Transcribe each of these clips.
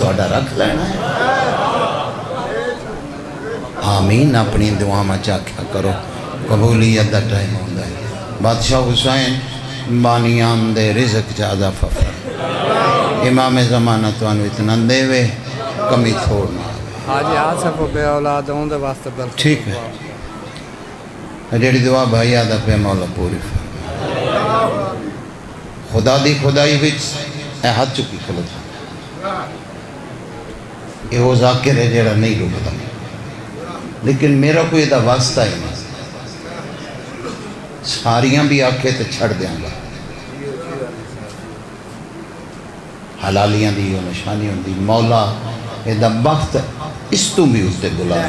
تہاڈا رکھ لینا ہے۔ آمین اپنی دعا میں چاکھیا کرو، قبولیت دا ٹائم ہوندہ ہے۔ بادشاہ حسین بانیان دے رزق زیادہ ففر، امام زمانہ تو انو اتنا دے وے کمی تھوڑنا۔ حاجی آصف بے اولاد ہوں دے واسطے بلکہ ٹھیک ہے، جیڑی دعا بھائی آدھا پہ مولا پوری فرما۔ خدا دی خدائی وچ اے ہاتھ چکی کھلتا، یہ وہ ذاکر ہے جیڑا نہیں رکتا، لیکن میرا کوئی دا واسطہ ہی نہیں، ساریاں بھی آکھے تو چھڑ دیاں گا۔ حلالیاں دی یہ نشانی ہوندی، مولا اے دا وقت اس تو بھی اسے بلا۔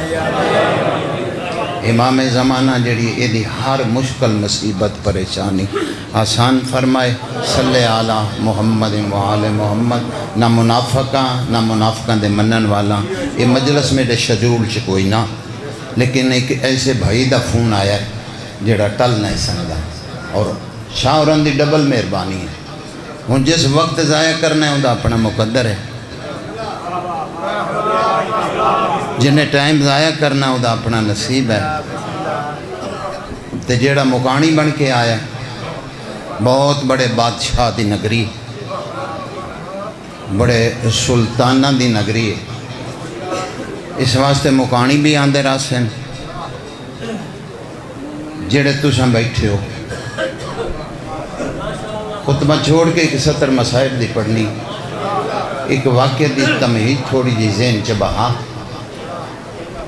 امام زمانہ جڑی اے دی ہر مشکل مصیبت پریشانی آسان فرمائے۔ صلی علی محمد و آل محمد۔ نہ منافقاں دے منن والا یہ مجلس میں دے شجول چ کوئی نہ، لیکن ایک ایسے بھائی دا فون آیا ہے جڑا ٹل نہیں سکتا، اور شاہ اورن دی ڈبل مہربانی ہے۔ ہوں جس وقت ضائع کرنا ہے اندھا اپنا مقدر ہے، جنہیں ٹائم ضائع کرنا اندھا اپنا نصیب ہے۔ تے جیڑا مکانی بن کے آیا بہت بڑے بادشاہ دی نگری، بڑے سلطانہ دی نگری ہے، اس واسطے مکانی بھی آندے راسن جیڑے تُساں بیٹھے ہو۔ خطبہ چھوڑ کے ایک سطر مسائب دی پڑھنی، ایک واقعہ دی تمہید تھوڑی جی ذہن چ بہا،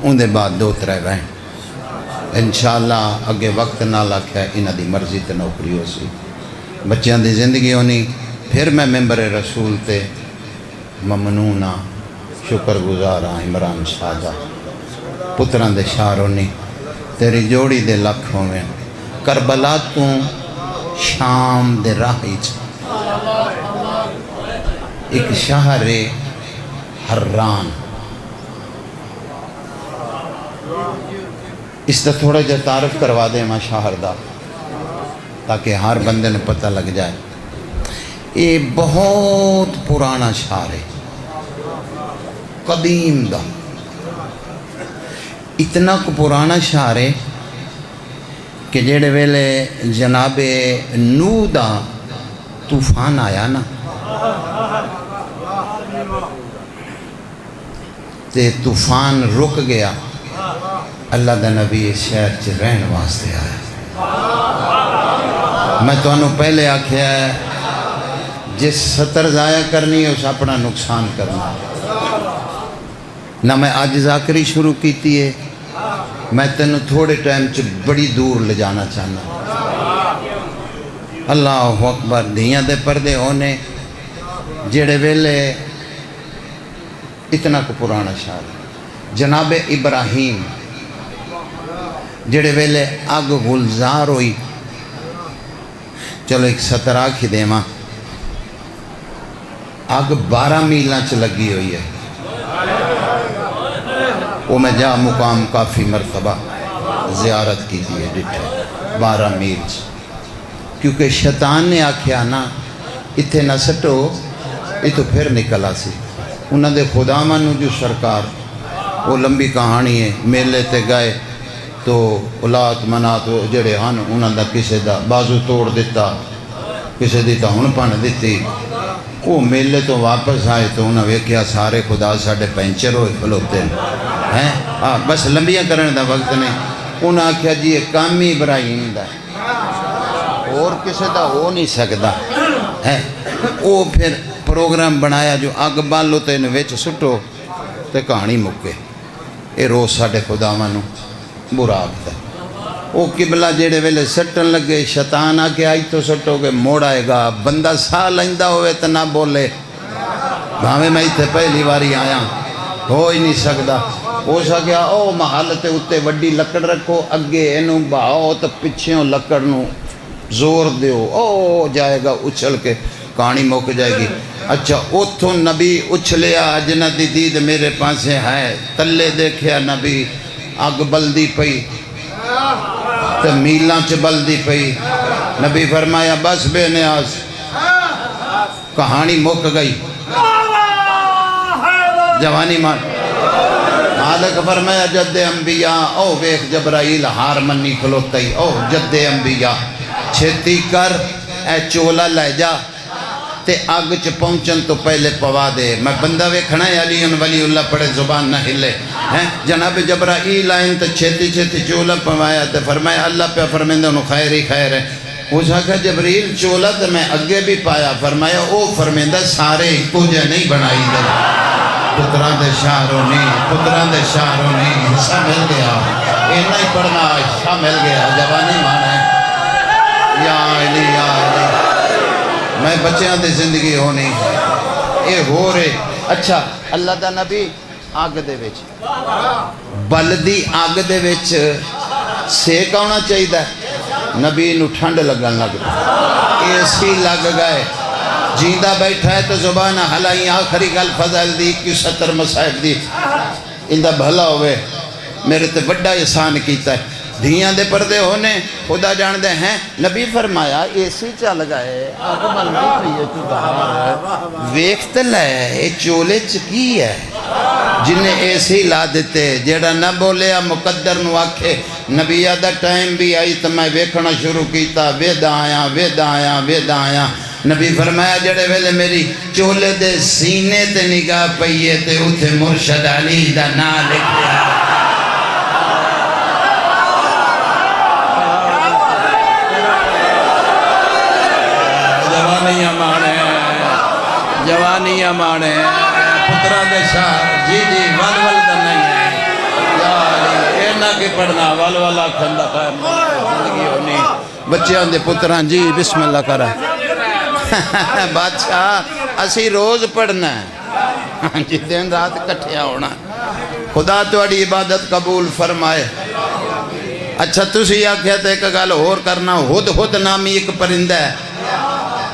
ان دے بعد دو ترے بہن انشاءاللہ اگے وقت نہ لکھا انہاں دی مرضی تے نوکری ہو سی، بچیاں دی زندگی ہونی۔ پھر میں ممبر رسول تے ممنونہ شکر گزار ہاں عمران شاہدہ پتران دے شار ہونی، تیری جوڑی دے لکھ ہوئے کربلا تو شام دے راہی چ ایک شہر حران، اس کا تھوڑا جا تعارف کروا دے ماں شہر دا تاکہ ہر بندے نے پتہ لگ جائے۔ یہ بہت پرانا شہر ہے، قدیم دا، اتنا کو پرانا شہر ہے کہ جیڑے ویلے جناب نوح دا طوفان آیا نا، تے طوفان رک گیا، اللہ دا نبی اس شہر چ رہن واسطے آیا۔ میں تو انہوں پہلے آکھیا ہے جس سطر ضائع کرنی ہے اس اپنا نقصان کرنا۔ نہ میں آج ذاکری شروع کیتی ہے، میں تینوں تھوڑے ٹائم چ بڑی دور لے جانا چاہنا۔ اللہ اکبر، دھیاں دے پردے ہونے جڑے ویلے اتنا کو پرانا شہر۔ جناب ابراہیم جڑے ویلے اگ گلزار ہوئی، چلو ایک سطر آکھی دے ماں، اگ 12 میلاں چ لگی ہوئی ہے، وہ میں جا مقام کافی مرتبہ زیارت کی دیئے ڈٹھے 12 میل چ، کیونکہ شیطان نے آکھیا نا اتھے نہ سٹو، یہ تو پھر نکلا سی۔ انہوں دے خدا منو جو سرکار، وہ لمبی کہانی ہے، میلے تے گئے تو اولاد منات جڑے ہن انہوں دا کسے دا بازو توڑ دیتا، کسے دی تا ہن پن دیتی۔ وہ میلے تو واپس آئے تو انہوں نے کہا سارے خدا ساڑھے پینچر ہوئے کھلوتے ہیں، بس لمبیاں کرنے دا وقت نہیں۔ انہوں نے کہا جی یہ کام ہی ابراہیم دا ہے، اور کسے دا ہو نہیں سکتا ہے۔ وہ پھر پروگرام بنایا جو اگ بالو تے انہیں ویچ سٹو تے کہانی مکے، اے روز ساڑھے خدا منو برا آگتا ہے۔ وہ قبلہ جیڑے ویلے سٹن لگے، شیطان آکے آئی تو سٹو گے موڑ آئے گا، بندہ سا لائندہ ہوئے تو نہ بولے بھاوے میں تھے پہلی باری آیا ہو ہی نہیں سکتا۔ ہو سکیا او محل تے اتے وڈی لکڑ رکھو، اگے انہوں باؤ تو پچھوں لکڑ نو زور دیو، او جائے گا اچھل کے کہانی موک جائے گی۔ اچھا اتھوں نبی اچھلیا، جنہ دی دید میرے پاسے ہے، تلے دیکھیا نبی اگ بلدی پئی تو میلاں چ بلدی پئی، نبی فرمایا بس بے نیاز، کہانی مک گئی۔ جوانی مان مالک فرمایا جد انبیاء او ویخ جبرائیل ہار منی کھلوتا ہی او جد انبیاء چھتی کر اے چولا لے جا تے آگ چ پہنچن تو پہلے پوا دے میں بندہ ویکھنا ہے علی ولی اللہ پڑھے زبان نہ ہلے جناب جبرائیل آئین تو چھتی چھتی چولا پوایا تے فرمایا اللہ پہ فرمیندہ انہوں خیر ہی خیر ہے اس کہا جبریل چولا تو میں اگے بھی پایا فرمایا او فرمیندہ سارے کجھے نہیں بنائی دے پتران دے شاہروں نہیں حصہ مل گیا اینا ہی پڑھنا حصہ مل گیا جوانی مانا ہے یا علی میں بچیاں دے زندگی ہونی اے ہو رہے اچھا اللہ دا نبی آگ دے ویچ بلدی آگ دے ویچ سیک آنا چاہی دا نبی نو ٹھنڈ لگن لگ اے سی لگ گئے جیندہ بیٹھا ہے تو زبانہ حلائی آخری گل فضل دی 70 مسائب دی اندہ بھلا ہوئے میرے تے بڑا احسان کیتا ہے دھیاں دے پردے ہونے خدا جان دے ہیں نبی فرمایا اے سی چل گئے آگ بلدی پہیے تو باہر ویکت لے اے چولے چکی ہے جنہیں اے سی لا دیتے جیڑا نہ بولے مقدر نو آکھے نبی آدھا ٹائم بھی آئی تو میں ویکھنا شروع کیتا وید آیا نبی فرمایا جڑے ویلے میری چولے دے سینے تے نگاہ پئیے تے اتھے مرشد علی دا نا لکھیا جوانیاں مانے پترہ دے شاہ جی ول دا نہیں ہے یا علی اینا کی پڑھنا ول کھندا خیر زندگی ہونی بچیاں دے پتران جی بسم اللہ کرا بادشاہ اسی روز پڑھنا ہے جی دن رات کٹھیا ہونا خدا توڑی عبادت قبول فرمائے اچھا تسی آکھیا تے ایک گل اور کرنا ہد نامی ایک پرندہ ہے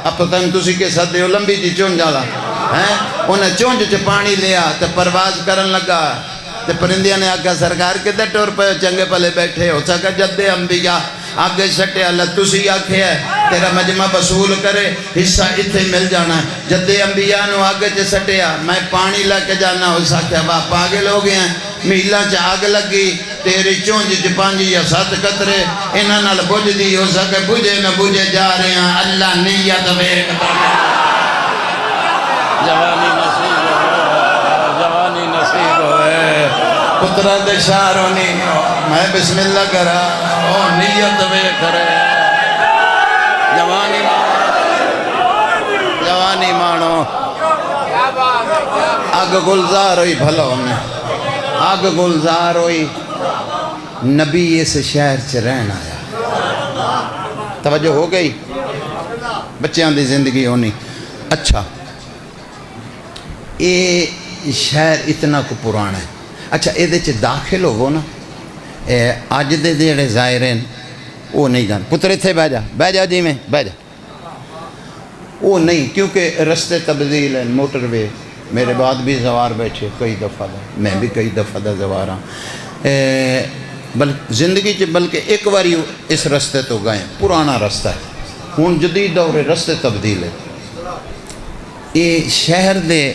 اب پتنگ تسی کے ساتھ دیو لمبی جی چون جالا انہیں چونج چ پانی لیا تے پرواز کرن لگا تے پرندیاں نے آکھا سرکار کدھر ٹور پہ چنگے پلے بیٹھے ہو سکا جد انبیاء آگے سٹے اللہ تسی آکھے ہے تیرا مجمع بسول کرے حصہ اتھے مل جانا جد انبیاء نو آگے چ سٹیا میں پانی لے کے جانا ہو سکیا باپ پاگل ہو گئے ہیں میلہ چ آگ لگی تیری چونج چ 5 یا 7 قطرے انہاں نال بجھ دی ہو سکے بجھے میں بجھے جا رہے ہیں اللہ نیت ویک جوانی نصیب ہوئے پترہ دے شاہروں نہیں میں بسم اللہ کرا او نیت ویک رہے جوانی مانو آگ گلزار ہوئی بھلا ہونے آگ گلزار ہوئی نبی اس شہر چ رہن آیا توجہ ہو گئی بچیاں دی زندگی ہونی اچھا اے شہر اتنا کو پرانا ہے اچھا اے دے چ داخل ہو نا آج دے جڑے ظاہرین وہ نہیں جان پتر اتھے بہ جا جی میں بہ جا وہ نہیں کیونکہ رستے تبدیل ہیں موٹر وے میرے بعد بھی زوار بیٹھے کئی دفعہ دا میں بھی کئی دفعہ دا زوار ہوں زندگی چ بلکہ ایک باری اس رستے تو گئے پرانا رستہ ہے ہوں جدید دور رستے تبدیل ہے یہ شہر دے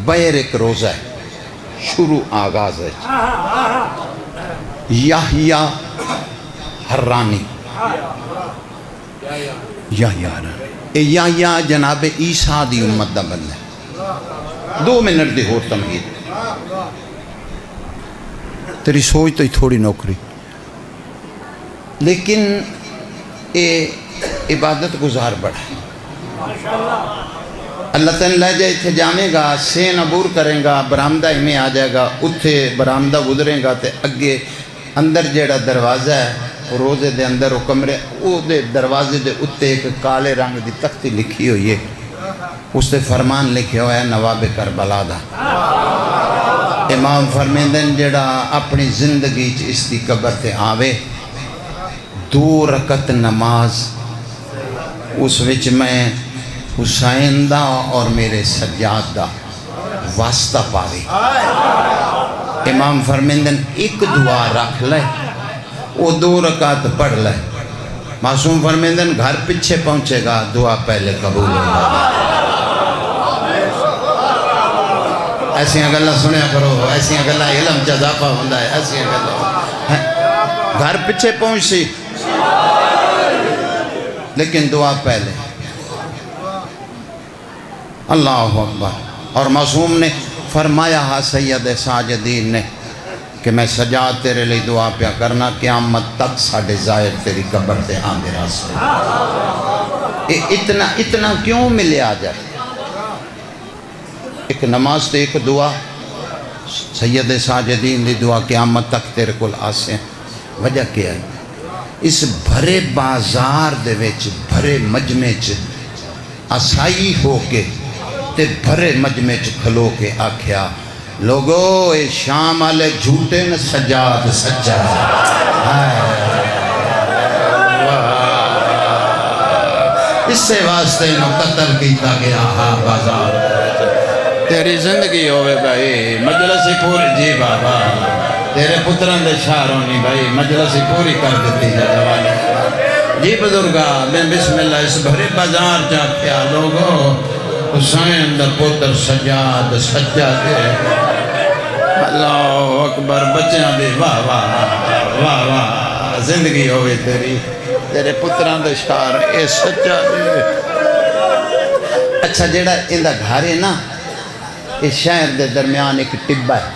بیر ایک روزہ ہے شروع آغاز ہے یحییٰ حرانی یحییٰ جناب عیسیٰ دی امت دا بندہ ہے 2 منٹ دی ہو تمہید تیری سوچ تو ہی تھوڑی نوکری لیکن اے عبادت گزار بڑھا ہے اللہ تعالیٰ لے جائے اتھے جامے گا سین عبور کریں گا برامدہ ہی میں آ جائے گا اتھے برامدہ گزریں گا تے اگے اندر جیڑا دروازہ ہے روزے دے اندر وہ کمرے وہ دے دروازے دے اتے ایک کالے رنگ دی تختی لکھی ہوئی ہے اس تے فرمان لکھے ہوا ہے نواب کربلا دا امام فرمیندن جیڑا اپنی زندگی چ اس دی قبر تے آوے 2 رکعت نماز اس وچ میں حسین دا اور میرے سجاد دا واسطہ پاوے امام فرمیندن ایک دعا رکھ لے وہ 2 رکعت پڑھ لے معصوم فرمیندن گھر پیچھے پہنچے گا دعا پہلے قبول ہوگا ایسا گلا سنیا کرو، ایسا گلا علم چ اضافہ ہوتا ہے، ایسا گلا گھر پیچھے پہنچ سی لیکن دعا پہلے۔ اللہ اکبر۔ اور معصوم نے فرمایا ہا سید ساجدین نے کہ میں سجاد تیرے لئے دعا پیا کرنا قیامت تک ساڑھے ظاہر تیری قبر تے آندے راستے۔ اتنا کیوں ملے آ جائے؟ ایک نماز تے ایک دعا، سید ساجدین دی دعا قیامت تک تیرے کل آسے۔ وجہ کیا ہے؟ اس بھرے بازار دے وچ بھرے مجمع چ آسائی ہو کے تے بھرے مجمع چ کھلو کے آکھیا لوگو اے شام والے جھوٹے نہ سجاد سچا اس سے واسطے نو قتل کیتا گیا ہاں بازار تیری زندگی ہوئے بھائی مجلسی پوری جی بابا تیرے پتران دے شہروں نہیں بھائی مجلسی پوری کر دیتی ہے جوانی جی بزرگا میں بسم اللہ اس بھرے بازار جا کیا لوگو حسین دا پتر سجاد سجا دے اللہ اکبر بچیاں دے واہ واہ واہ واہ زندگی ہوئے تیری تیرے پتران دے شہر اے سجا دے۔ اچھا جیڑا اندہ گھارے نا اس شہر دے درمیان ایک ٹبہ ہے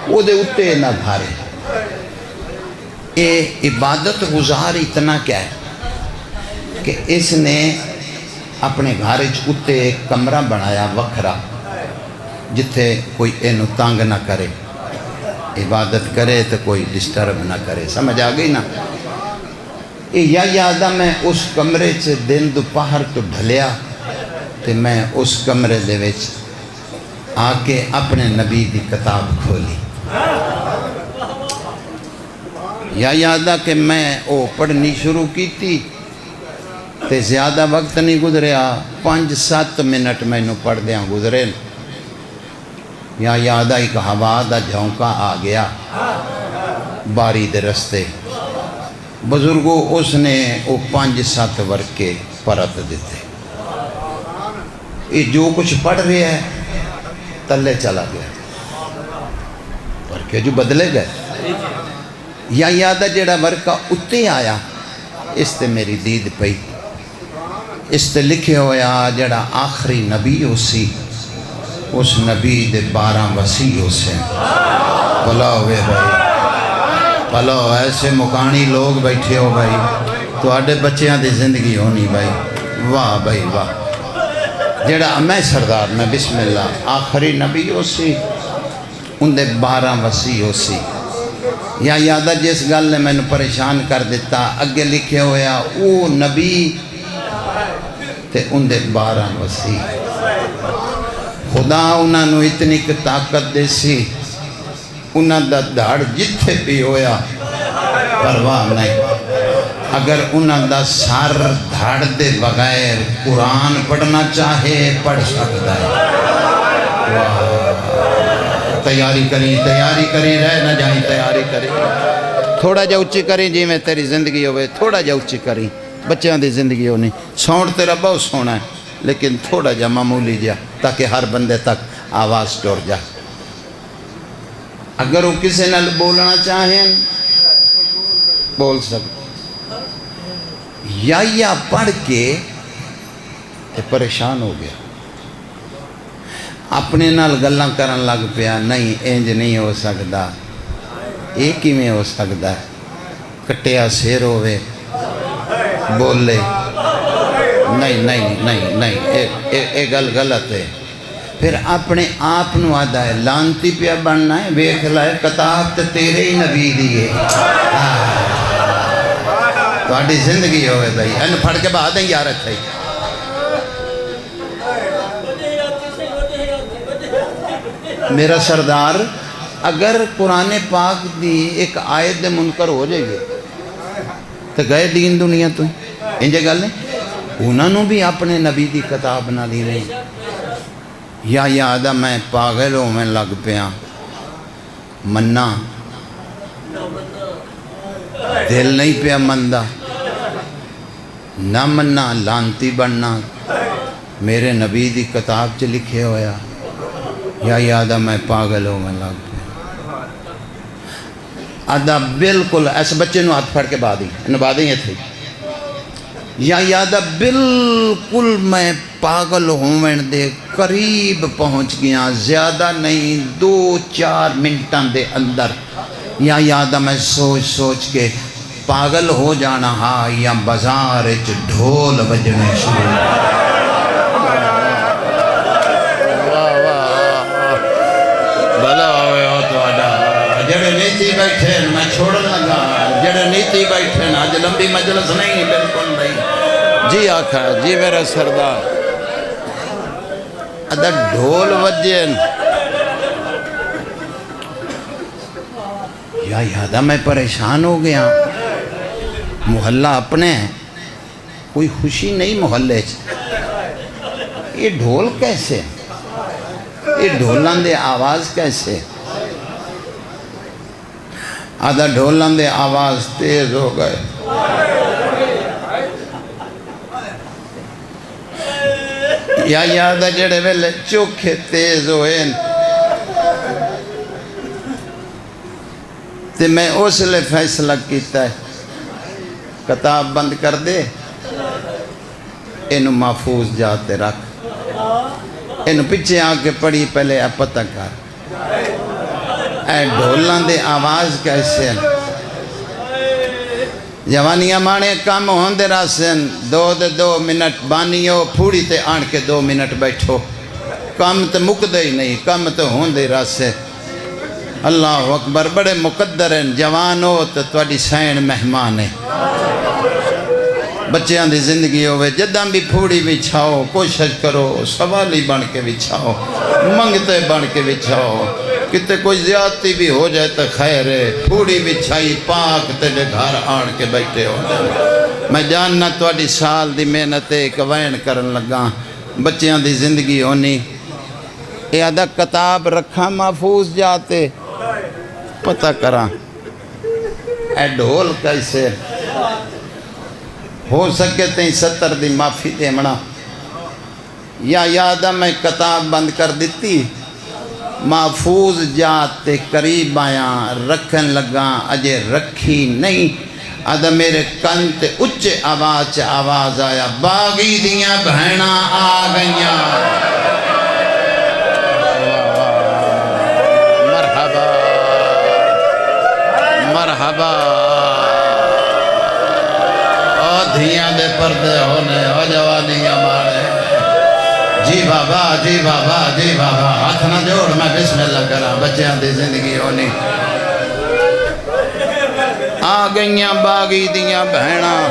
وہ دے اتے نہ گھارے اے عبادت گزار اتنا کیا ہے کہ اس نے اپنے گھارے اتے ایک کمرہ بنایا وکھرا جتھے کوئی اینو تانگ نہ کرے عبادت کرے تو کوئی ڈسٹرب نہ کرے سمجھ آگئی نا یا یادہ میں اس کمرے سے دن دوپہر تو ڈھلیا تو میں اس کمرے دے وچ آکے اپنے نبی دی کتاب کھولی یا یادہ کہ میں او پڑھنی شروع کی تھی تے زیادہ وقت نہیں گزریا 5-7 منٹ میں نو پڑھ دیاں گزرے یا یادہ ایک ہوا دا جھونکا آ گیا باری دے رستے بزرگوں اس نے وہ 5-7 ورکے پرت دیتے یہ جو کچھ پڑھ رہے ہے تلے چلا گیا ورکے جو بدلے گئے یا یادہ جڑا ورکا اتے آیا اس تے میری دید پئی اس تے لکھے ہویا جڑا آخری نبی ہو سی اس نبی دے 12 وسیع ہو سے پلا ہوئے بھائی پلا ہو ایسے مکانی لوگ بیٹھے ہو بھائی تو آڈے بچیاں دے زندگی ہونی بھائی واہ بھائی واہ جڑا میں سردار میں بسم اللہ آخری نبی ہو سی ان دے 12 وسیع ہو سی یا یادہ جس گل نے میں نے پریشان کر دیتا اگے لکھے ہویا او نبی تے ان دے 12 وسیع خدا انہاں نو اتنی طاقت دے سی انہاں دا دھاڑ جتھے بھی ہویا پرواہ نہیں اگر انہاں دا سر دھاڑ دے بغیر قرآن پڑھنا چاہے پڑھ سکتا ہے تیاری کریں رہ نہ جائیں تیاری کریں تھوڑا جا اچھی کریں جی میں تیری زندگی ہوئے تھوڑا جا اچھی کریں بچیاں دی زندگی ہونی سونڈ تیرا بہت سونا ہے لیکن تھوڑا جا معمولی جا تاکہ ہر بندے تک آواز ٹور جا اگر وہ کسی نال بولنا چاہیں بول سکتے یا پڑھ کے پریشان ہو گیا اپنے نال گلاں کرن لگ پیا نہیں انج نہیں ہو سکتا ایک ہی میں ہو سکتا ہے کٹیا سیر ہوئے بولے نہیں اے گل غلط ہے پھر اپنے آپ نو آدھا ہے لانتی پیا بننا ہے ویکھ لائے کتاب تے تیرے ہی نبی دیئے تھوڑی زندگی ہوئے بھائی ان پھڑ کے بہا دیں یارت ہے میرا سردار اگر قرآن پاک دی ایک آیت دے منکر ہو جائے گے تو گئے دین دنیا تو انجھے گل نہیں انہوں نے بھی اپنے نبی دی کتاب نہ لی رہی یا یادہ میں پاگلوں میں لگ پیا مننا دل نہیں پیا مندہ نہ مننا لانتی بننا میرے نبی دی کتاب چ لکھے ہویا یا یاد میں پاگل ہو میں لگ پیا آدھا بالکل ایسے بچے نو ہاتھ پھڑ کے بعد ہی یہ تھی یا یاد بالکل میں پاگل ہونے دے قریب پہنچ گیا زیادہ نہیں 2-4 منٹاں دے اندر یا یاد میں سوچ سوچ کے پاگل ہو جانا ہاں یا بازار وچ ڈھول بجنے شروع بھلا ہوئے ہو تو جڑے نیتی بیٹھے میں چھوڑن لگا جڑے نیتی بیٹھے آج لمبی مجلس نہیں بالکل نہیں جی آکھا جی میرا سردار ادھر ڈھول وجین یا یادہ میں پریشان ہو گیا محلہ اپنے ہیں کوئی خوشی نہیں محلے یہ ڈھول کیسے یہ ڈھولن دے آواز کیسے آدھا ڈھولن دے آواز تیز ہو گئے یا یادہ جڑے ویلے چوکھے تیز ہوئے تے میں اس لئے فیصلہ کیتا ہے کتاب بند کر دے انہوں محفوظ جاتے رکھ انہوں پیچھے آکے پڑھی پہلے آپ پتہ کر اے ڈھولن دے آواز کیسے ہیں جوانیاں مانے کام ہوندے راسن 2 منٹ بانیو پھوڑی تے آن کے 2 منٹ بیٹھو کام تے مکدے ہی نہیں کام تے ہوندے راسے اللہ اکبر بڑے مقدر ہیں جوانو تو تواڈی سین مہمان ہیں بچیاں دی زندگی ہوئے جداں بھی پھوڑی بچھاؤ کوشش کرو سوالی بن کے بچھاؤ منگتے بن کے بچھاؤ کتے کوئی زیادتی بھی ہو جائے تو خیر ہے پھوڑی بچھائی پاک تیرے گھر آن کے بیٹھے ہو جائے میں جاننا تواڈی سال دی محنت ایک وین کرن لگا بچیاں دی زندگی ہونی یہ آدھا کتاب رکھا محفوظ جاتے پتہ کرا اے ڈھول کیسے ہو سکے تیں 70 دی معافی دے منا یا یادہ میں کتاب بند کر دیتی محفوظ جاتے قریب آیاں رکھن لگا اجے رکھی نہیں آدھا میرے کن تے اچھے آواز آیا باغی دیاں بہناں آ گئیاں مرحبا مرحبا دھیاں دے پردے ہونے ہو جوانیاں مارے جی بابا جی بابا جی بابا ہاتھ نہ جوڑ میں بسم اللہ کرا بچیاں دی زندگی ہونی آ گئیاں باغی دیاں بہناں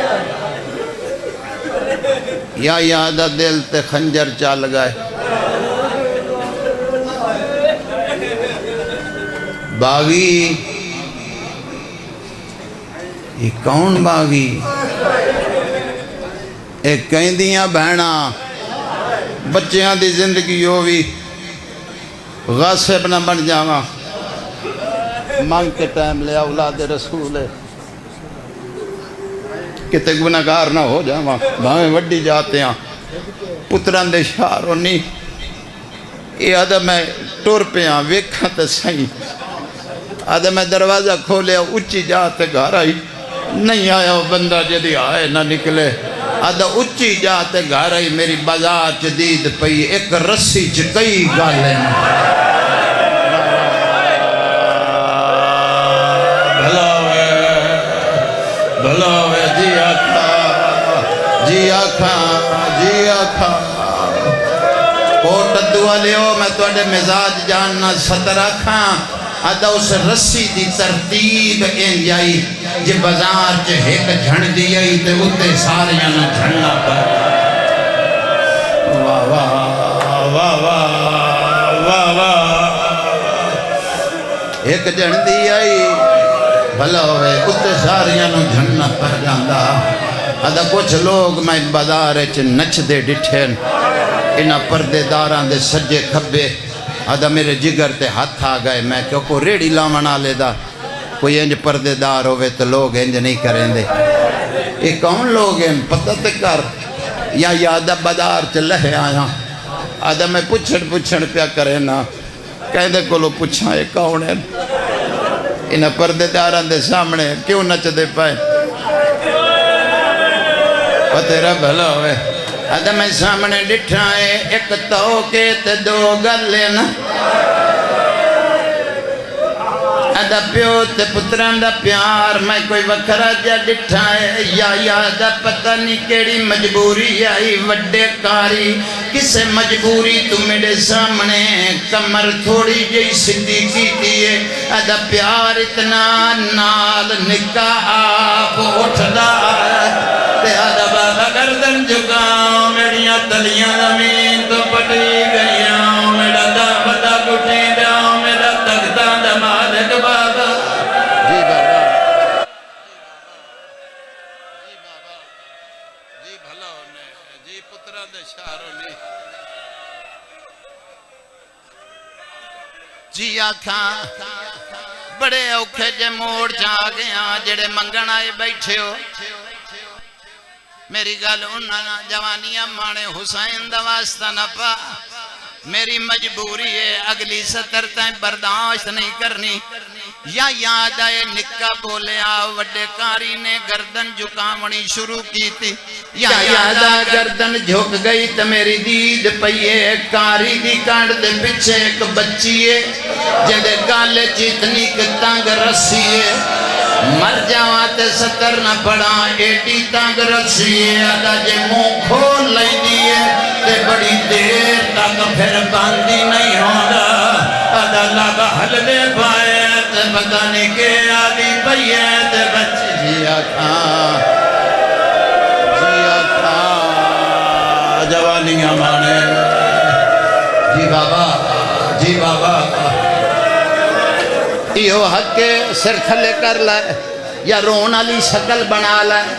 یا یادہ دل تے خنجر چال گئے باغی یہ کون باغی ایک کہیں دیاں بہناں بچیاں دی زندگی ہوئی غاصب نہ بن جاواں مانگ کے ٹائم لے اولاد رسول کتے گناہگار نہ ہو جاواں بھاویں وڈی جاتے ہیں پتران دے شار ہونی یہ آدھا میں ٹور پہ ہاں ویکھاں تے صحیح آدھا میں دروازہ کھولے اچھی جاتے گھر آئی نہیں آیا وہ بندہ جدی آئے نہ نکلے آدھا اچھی جاتے گھر آئی میری بازار جدید پئی ایک رسی کئی گالیں بھلا ہوئے جی آکھا جی آکھا جی آکھا کوٹ دعا لیو میں توڑے مزاج جاننا ستر آکھا آدھا اس رسی دی ترتیب ان جائی جی بازار چے ایک جھن دی آئی تے اتے ساریاں نہ جھننا پر واہ واہ واہ واہ واہ ایک جھن دی آئی بھلا ہوئے اتے ساریاں نہ جھننا پر جاندہ آدھا کچھ لوگ میں بازار چے نچ دے ڈٹھین انہا پردے داران دے سجے کھبے آدھا میرے جگر تے ہاتھ آ گئے میں کیوں کو ریڑی لامنا لے دا کوئی انج پردے دار ہوئے تو لوگ انج نہیں کریں دے یہ کون لوگ ہیں پتہ تے کر یا یادہ بازار چلے آیا آدھا میں پچھڑ پیا کرے نا کہندے کولو پوچھاں یہ کون ہے انہاں پردے داراں دے سامنے کیوں نچدے پائے وہ تیرا بھلا ہوئے آدھا میں سامنے ڈٹھا ہے ایک تو کے تے دو گلے نا آدھا پیو تے پتران دا پیار میں کوئی وکھرا جا ڈٹھا ہے یا دا پتہ نہیں کیڑی مجبوری آئی وڈے کاری کسے مجبوری تو میرے سامنے کمر تھوڑی جئی سدھی کی دیئے آدھا پیار اتنا نال نکاح آپ اٹھدا تے آدھا بابا گردن جھکاؤں میریاں تلیاں زمین تو پٹی گئیاں میرا دا بدا گھٹی جاؤں میرا تختہ دا مالک بابا جی بابا جی بابا جی بھلا ہونے جی پترہ دے شہروں نے جی آکھاں بڑے اوکھے جے موڑ جا گیا جڑے منگن آئے بیٹھے ہو میری گل انہاں جوانیاں مانے حسین دا واسطہ نہ پا میری مجبوری ہے اگلی سطر تائیں برداشت نہیں کرنی یا یاد آئے نکا بولے آؤ وڈے کاری نے گردن جھکاونی شروع کی تھی یا یاد آئے گردن جھک گئی تو میری دید پئیے کاری دی کانڈ دے پچھے ایک بچی ہے جندے گالے جتنی کتنگ رسی ہے مر جاواتے ستر نہ پڑا ایٹی تانگ رسی ہے آدھا جے منہ کھول لئی دیئے تے بڑی دیر تک پھر باندھی نہیں ہونا آدھا لابا حل دے پائے تے پتہ نہیں کہ آدھی پئیے تے بچی جی آکھاں جوانیاں مانے جی بابا جی بابا یہ حق کے سر کھلے کر لائے یا رون علی شکل بنا لائے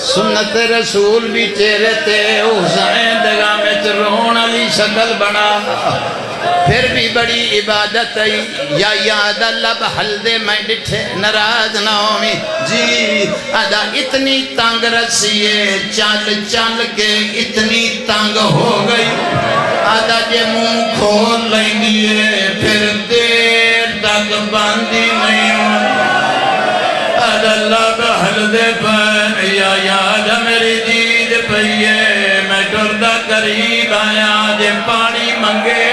سنت رسول بھی چہرے تے حسین دگاہ میں رون علی شکل بنا پھر بھی بڑی عبادت ہے یا یاد اللہ بحل دے میں ڈٹھے نراز نہ ہومی جی آدھا اتنی تانگ رسیے چال چال کے اتنی تانگ ہو گئی آدھا جے منہ کھول لیں گے پھر دیر تک باندھی نہیں ہوں آدھا اللہ بحل دے پہن یا یاد میری دید پئیے میں ڈردہ قریب آیا جے پانی منگے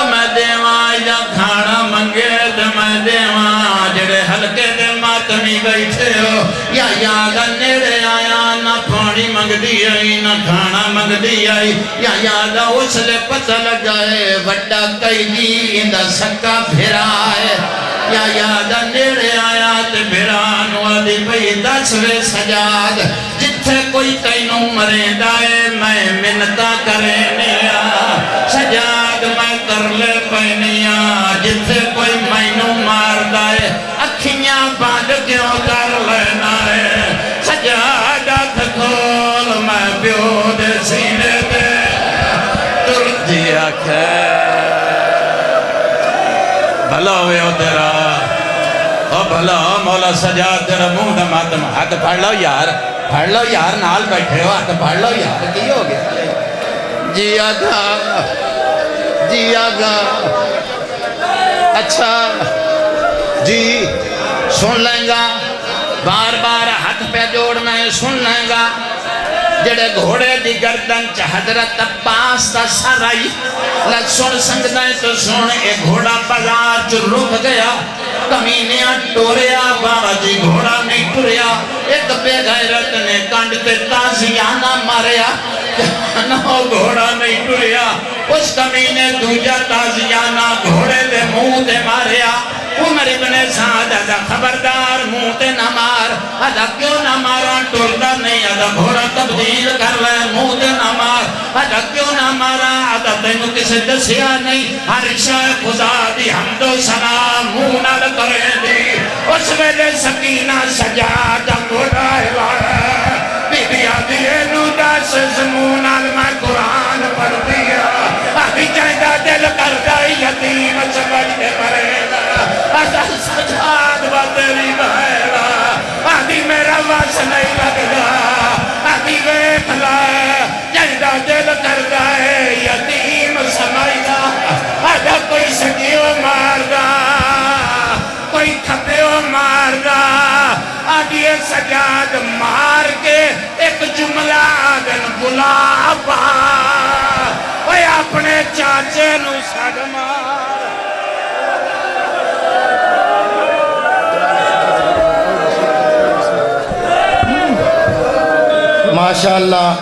میں دیواں یا کھانا منگے تو میں دیواں جڑے ہلکے دے ماتمی بیٹھے ہو یا یاد نیڑے آیا نہ پانی منگ دی آئی نہ کھانا منگ دی آئی یا یاد اس لے پتہ لگائے وڈا قیدی اندہ سکا پھرا ہے یا یاد نیڑے آیا تے بھرانو آدھی بھئی دسوے سجاد جتھے کوئی تینوں مرے دائے میں منتا کرے نیا سجاد میں کر لے پینیا جتھے کوئی مینوں مار دائے اکھیاں باندھ کیوں کر لینا ہے سجاد ہاتھ کھول میں پیو دے سینے دے تر دیا خیر بھلا ہوئے ہو تیرا او بھلا مولا سجاد تیرا منہ دا ماتم ہاتھ پھڑ لو یار نال بیٹھے ہو ہاتھ پھڑ لو یار کی ہو گیا جی آگا جی آگا اچھا جی سن لیں گا بار بار ہاتھ پہ جوڑنا ہے سن لیں گا جڑے گھوڑے دی گردن چا حضرت عباس دا سر آئی نہ سن سنگدہ تو سن ایک گھوڑا بازار جو رک گیا کمینیاں ٹوریا بابا جی گھوڑا نہیں ٹوریا ایک بے غیرت نے کانڈ تے تازیانہ ماریا نو گھوڑا نہیں ٹوریا اس کمینے دوجہ تازیانہ گھوڑے دے منہ دے ماریا عمر ابن سعد ادا خبردار منہ تے نہ مار ادا کیوں نہ مارا ٹوردا نہیں ادا گھوڑا تبدیل کر لے منہ تے نہ مار ادا کیوں نہ مارا ادا تینوں کسے دسیا نہیں ہر شاہ خدا دی حمد و ثنا منہ نال کرے دی اس ویلے سکینہ سجادہ گھوڑا ہلایا بی بی آدھیے نو دس زمون نال میں قرآن پڑھ دیا ابھی چاہتا دل کر جائی یتیم سمجھ کے مرے گا اصل سجاد و تیری بہیرا آدھی میرا واس نہیں لگ گا آدھی ویکھ لائے چاہتا دل کر جائے یتیم سمجھ گا ਆਪਾ ਓਏ ਆਪਣੇ ਚਾਚੇ ਨੂੰ ਛੱਡ ਮਾਰ ماشاءاللہ